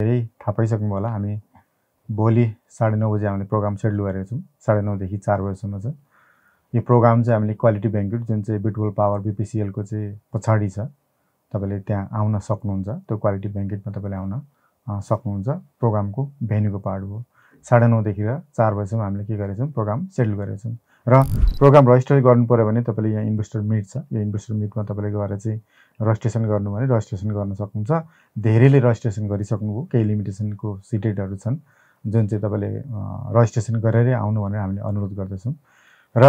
धेरै थाहा पाइसक्नु होला हामी भोलि 9:30 बजे हामीले प्रोग्राम सेड्युल गरेका छौँ 9:30 देखि 4 बजेसम्म छ। यो प्रोग्राम चाहिँ हामीले क्वालिटी ब्याङ्केट जुन चाहिँ बिटवल पावर बीपीसीएल को चाहिँ पछाडि छ, तपाईले त्यहाँ आउन सक्नुहुन्छ। त्यो क्वालिटी ब्याङ्केटमा तपाईले आउन सक्नुहुन्छ। प्रोग्रामको भेन्यूको पार्ट हो। 9:30 देखि 4 बजेसम्म हामीले के गरेका छौँ प्रोग्राम सेड्युल गरेका छौँ। र प्रोग्राम रजिस्टर गर्नु पर्यो भने तपाईले यहाँ इन्भेस्टर मिट छ, यो इन्भेस्टर मिटमा तपाईले गएर चाहिँ रजिस्ट्रेसन गर्नु भने रजिस्ट्रेसन गर्न सक्नुहुन्छ। धेरैले रजिस्ट्रेसन गरिसक्नुभयो, केही लिमिटेसनको सिटेडहरु छन् जुन चाहिँ तपाईले रजिस्ट्रेसन गरेरै आउनु भनेर हामीले अनुरोध गर्दछौँ। र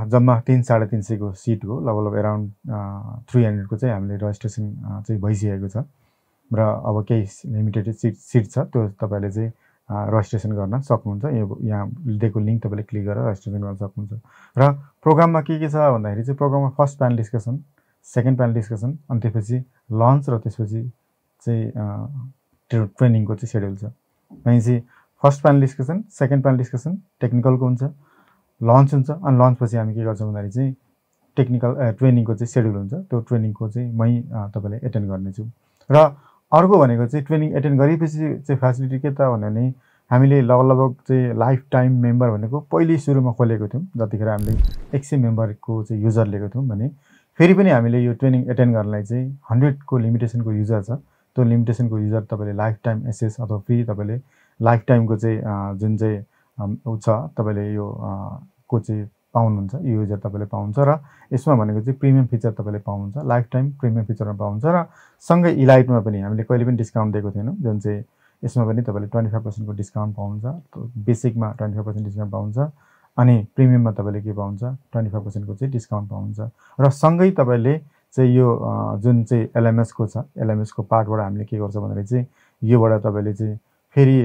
जम्मा 300-350 को सिट हो, लगभग अराउन्ड 300 को चाहिँ हामीले रजिस्ट्रेसन चाहिँ भइसकेको छ। र अब केही लिमिटेड सिट छ, त्यो तपाईले चाहिँ रजिस्ट्रेसन गर्न सक्नुहुन्छ। यहाँ दिएको लिंक तपाईले क्लिक गरेर रजिस्ट्रेसन गर्न सक्नुहुन्छ। र प्रोग्राममा के छ भन्दाखेरि चाहिँ प्रोग्राममा first panel discussion, second panel discussion, अनि त्यसपछि लन्च र त्यसपछि चाहिँ ट्रेनिङको चाहिँ शेड्युल छ। भनेपछि first panel discussion, second panel discussion टेक्निकलको हुन्छ, लन्च हुन्छ, अनि लन्च पछि हामी के गर्छौँ भन्दाखेरि चाहिँ टेक्निकल ट्रेनिङको चाहिँ शेड्युल हुन्छ। त्यो ट्रेनिङको चाहिँ मै तपाईले एटेन्ड गर्नेछु। र अर्को भनेको चाहिँ ट्रेनिङ एटेन्ड गरेपछि चाहिँ फ्यासिलिटी के त भन्ने हामीले लगभग चाहिँ लाइफ टाइम मेम्बर भनेको पहिले सुरुमा खोलेको थियौँ। जतिखेर हामीले 100 मेम्बरको चाहिँ युजर लिएको थियौँ भने फेरि पनि हामीले यो ट्रेनिङ एटेन्ड गर्नलाई चाहिँ 100 को लिमिटेसनको युजर छ। त्यो लिमिटेसनको युजर तपाईले लाइफ टाइम एसेस अथवा फ्री तपाईले लाइफ टाइमको चाहिँ जुन चाहिँ छ तपाईले यो को चाहिँ पाउनुहुन्छ, यो युजर तपाईले पाउनुहुन्छ। र यसमा भनेको चाहिँ प्रिमियम फिचर तपाईले पाउनुहुन्छ, लाइफ टाइम प्रिमियम फिचरमा पाउनुहुन्छ। र सँगै इलाइटमा पनि हामीले कहिले पनि डिस्काउन्ट दिएको थिएनौँ, जुन चाहिँ यसमा पनि तपाईले 25% को डिस्काउन्ट पाउनुहुन्छ। बेसिकमा 25% डिस्काउन्ट पाउनुहुन्छ, अनि प्रिमियममा तपाईले के पाउनुहुन्छ 25% को चाहिँ डिस्काउन्ट पाउनुहुन्छ। र सँगै तपाईले चाहिँ यो जुन चाहिँ एलएमएस को छ, एलएमएस को पार्टबाट हामीले के गर्छ भन्दाखेरि चाहिँ योबाट तपाईले चाहिँ फेरि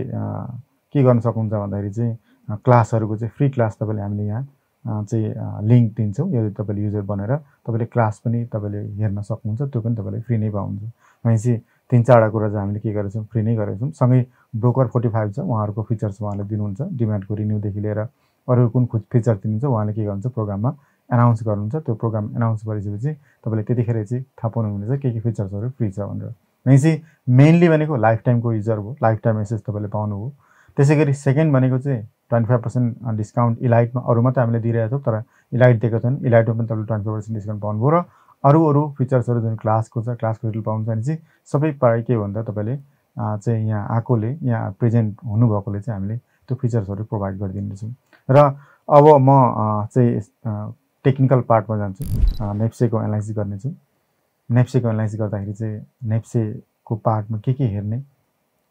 के गर्न सक्नुहुन्छ भन्दाखेरि चाहिँ क्लासहरुको चाहिँ फ्री क्लास तपाईले हामीले यहाँ चाहिँ लिंक दिन्छौँ। यो तपाईले युजर बनेर तपाईले क्लास पनि तपाईले हेर्न सक्नुहुन्छ, त्यो पनि तपाईले फ्री नै पाउनुहुन्छ। भनेपछि 3-4 कुरा चाहिँ हामीले के गरेछौँ फ्री नै गरेछौँ। सँगै ब्रोकर 45 छ, उहाँहरुको फिचर्स उहाँले दिनुहुन्छ, डिमान्डको रिन्यू देखि लिएर अरु कुन फिचर दिनुहुन्छ उहाँले के गर्नुहुन्छ प्रोग्राममा एनाउन्स गर्नुहुन्छ। त्यो प्रोग्राम एनाउन्स गरिसकेपछि तपाईले त्यतिखेर चाहिँ थाहा पाउनुहुनेछ के फिचर्सहरु फ्री छ भनेर। भनेपछि मेनली भनेको लाइफ टाइमको युजर हो, लाइफ टाइम एसेस तपाईले पाउनुभयो। त्यसैगरी सेकेन्ड भनेको चाहिँ 25% डिस्काउन्ट इलाइटमा, अरुमा त हामीले दिइरहेका छौँ, तर इलाइट दिएको छैन, इलाइटमा पनि तपाईले 25% डिस्काउन्ट पाउनुभयो। र अरु फिचर्सहरु जुन क्लासको छ, क्लासको डिटेल पाउनुहुन्छ भने चाहिँ सबै पाए के भन्दा तपाईले चाहिँ यहाँ आकोले, यहाँ प्रेजेन्ट हुनुभएकोले चाहिँ हामीले त्यो फिचर्सहरु प्रोभाइड गरिदिन्छौँ। र अब म चाहिँ टेक्निकल पार्टमा जान्छु, नेप्सेको एनालाइसिस गर्नेछु। नेप्सेको एनालाइसिस गर्दाखेरि चाहिँ नेप्सेको पार्टमा के हेर्ने,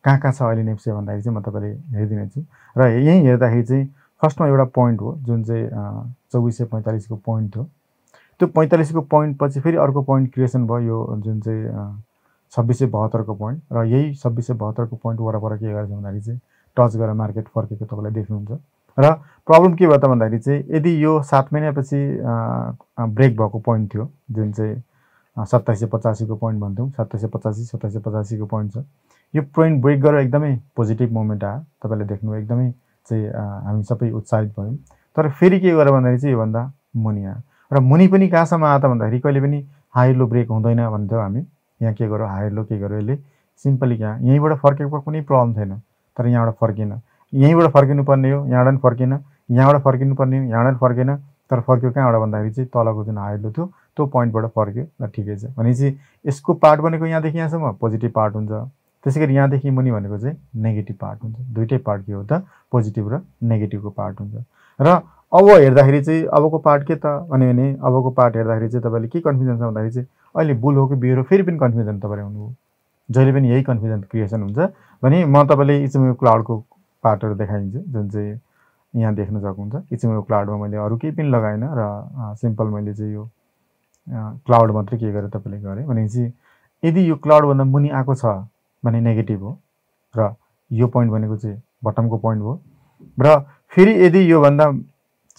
कहाँ छ अहिले नेप्से भन्दाखेरि चाहिँ म तपाईले हेरिदिनेछु। र यही हेर्दाखेरि चाहिँ फर्स्टमा एउटा पोइन्ट हो जुन चाहिँ 2445 को पोइन्ट हो। त्यो 45 को पोइन्ट पछि फेरि अर्को पोइन्ट क्रिएसन भयो, यो जुन चाहिँ 2672 को पोइन्ट। र यही 2672 को पोइन्ट वरपर के गर्छ भन्दाखेरि चाहिँ टच गरेर मार्केट फर्केको तपाईले देख्नुहुन्छ। र प्रब्लम के भयो त भन्दाखेरि चाहिँ यदि यो 7 महिनापछि ब्रेक भएको पोइन्ट थियो, जुन चाहिँ 2785 को पोइन्ट भन्थ्यौँ, 2785 को पोइन्ट छ। यो पोइन्ट ब्रेक गरेर एकदमै पोजिटिभ मोमेन्ट आयो, तपाईले देख्नु एकदमै चाहिँ हामी सबै उत्साहित भयौँ। तर फेरि के गर्यो भन्दाखेरि चाहिँ यो भन्दा मुनि आयो। र मुनि पनि कहाँसम्म आयो त भन्दाखेरि कहिले पनि हाई लो ब्रेक हुँदैन भन्थ्यौ हामी। यहाँ के गर्यो हाई लो के गर्यो, यसले सिम्पली यहीँबाट फर्केको कुनै प्रब्लम छैन, तर यहाँबाट फर्किन, यहीँबाट फर्किनु पर्ने हो, यहाँबाट पनि फर्किन, यहाँबाट फर्किनु पर्ने हो, यहाँबाट फर्केन, तर फर्क्यो कहाँबाट भन्दाखेरि चाहिँ तलको जुन हाई लो थियो त्यो पोइन्टबाट फर्क्यो। ल ठिकै छ। भनेपछि यसको पार्ट भनेको यहाँदेखि यहाँसम्म पोजिटिभ पार्ट हुन्छ, त्यसैगरी यहाँदेखि मुनि भनेको चाहिँ नेगेटिभ पार्ट हुन्छ। दुईटै पार्ट के हो त पोजिटिभ र नेगेटिभको पार्ट हुन्छ। र अब हेर्दाखेरि चाहिँ अबको पार्ट के त भने अबको पार्ट हेर्दाखेरि चाहिँ तपाईले के कन्फ्युजन छ भन्दाखेरि चाहिँ अहिले बुल हो कि बियर हो फेरि पनि कन्फ्युजन तपाईले हुनुभयो। जहिले पनि यही कन्फ्युजन क्रिएसन हुन्छ भने म तपाईले इचुमियो क्लाउडको पार्टहरु देखाइदिन्छु, जुन चाहिँ यहाँ देख्न सक्नुहुन्छ। इचुमियो क्लाउडमा मैले अरु केही पनि लगाएन र सिम्पल मैले चाहिँ यो क्लाउड मात्रै के गरे तपाईले गरे भनेपछि यदि यो क्लाउड भन्दा मुनि आको छ भने नेगेटिभ हो, र यो पोइन्ट भनेको चाहिँ बटमको पोइन्ट हो। र फेरि यदि यो भन्दा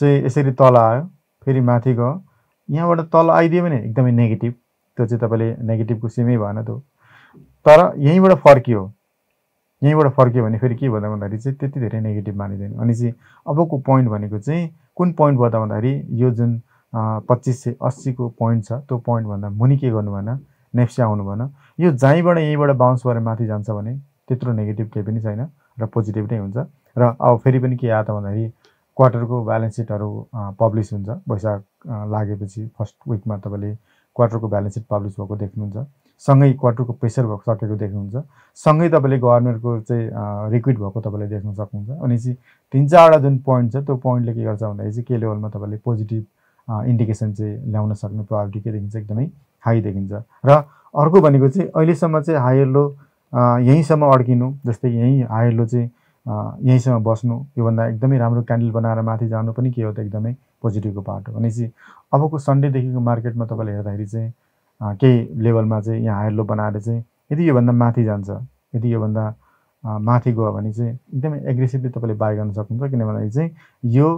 चाहिँ यसरी तल आयो, फेरि माथि गयो, यहाँबाट तल आइदियो भने एकदमै नेगेटिभ, त्यो चाहिँ तपाईले नेगेटिभको सिमै भएन त्यो। तर यहीँबाट फर्कियो, यहीँबाट फर्कियो भने फेरि के भन्दा भन्दाखेरि चाहिँ त्यति धेरै नेगेटिभ मानिदैन। अनि चाहिँ अबको पोइन्ट भनेको चाहिँ कुन पोइन्ट भयो त भन्दाखेरि यो जुन 2580 को पोइन्ट छ, त्यो पोइन्ट भन्दा मुनि के गर्नु भएन, नेप्से आउनु भएन। यो जहीँबाट यहीँबाट बाउन्स गरेर माथि जान्छ भने त्यत्रो नेगेटिभ केही पनि छैन र पोजिटिभ नै हुन्छ। र अब फेरि पनि के आयो त भन्दाखेरि क्वार्टरको ब्यालेन्स सिटहरू पब्लिस हुन्छ। वैशाख लागेपछि फर्स्ट विकमा तपाईँले क्वार्टरको ब्यालेन्स सिट पब्लिस भएको देख्नुहुन्छ। सँगै क्वार्टरको प्रेसर भएको सकेको देख्नुहुन्छ। सँगै तपाईँले गभर्नरको चाहिँ रिक्विट भएको तपाईँले देख्न सक्नुहुन्छ। अनि चाहिँ 3-4वटा जुन पोइन्ट छ त्यो पोइन्टले के गर्छ भन्दाखेरि चाहिँ के लेभलमा तपाईँले पोजिटिभ इन्डिकेसन चाहिँ ल्याउन सक्ने प्रोबाबिलिटी के देखिन्छ, एकदमै हाई देखिन्छ। र अर्को भनेको चाहिँ अहिलेसम्म चाहिँ हाई लो यहीँसम्म अड्किनु, जस्तै यहीँ हाई लो चाहिँ यहीँसम्म बस्नु, योभन्दा एकदमै राम्रो क्यान्डल बनाएर माथि जानु पनि के हो त एकदमै पोजिटिभको पार्ट हो। भनेपछि अबको सन्डेदेखिको मार्केटमा तपाईँले हेर्दाखेरि चाहिँ केही लेभलमा चाहिँ यहाँ हाई लो बनाएर चाहिँ यदि योभन्दा माथि जान्छ, यदि योभन्दा माथि गयो भने चाहिँ एकदमै एग्रेसिभली तपाईँले बाई गर्न सक्नुहुन्छ। किनभने चाहिँ यो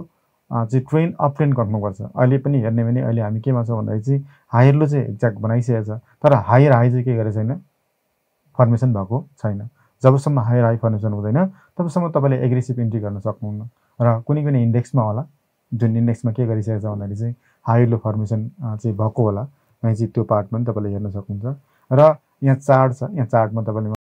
चाहिँ ट्रेन्ड अप ट्रेन्ड गर्नुपर्छ। अहिले पनि हेर्ने भने अहिले हामी केमा छौँ भन्दाखेरि चाहिँ हायर लो चाहिँ एक्ज्याक्ट बनाइसकेको छ, तर हायर हाई चाहिँ के गरेको छैन, फर्मेसन भएको छैन। जबसम्म हायर हाई फर्मेसन हुँदैन तबसम्म तपाईँले एग्रेसिभ इन्ट्री गर्न सक्नुहुन्न। र कुनै कुनै इन्डेक्समा होला, जुन इन्डेक्समा के गरिसकेको छ भन्दाखेरि चाहिँ हायर लो फर्मेसन चाहिँ भएको होला, चाहिँ त्यो पार्ट पनि तपाईँले हेर्न सक्नुहुन्छ। र यहाँ चार्ट छ, यहाँ चार्टमा तपाईँले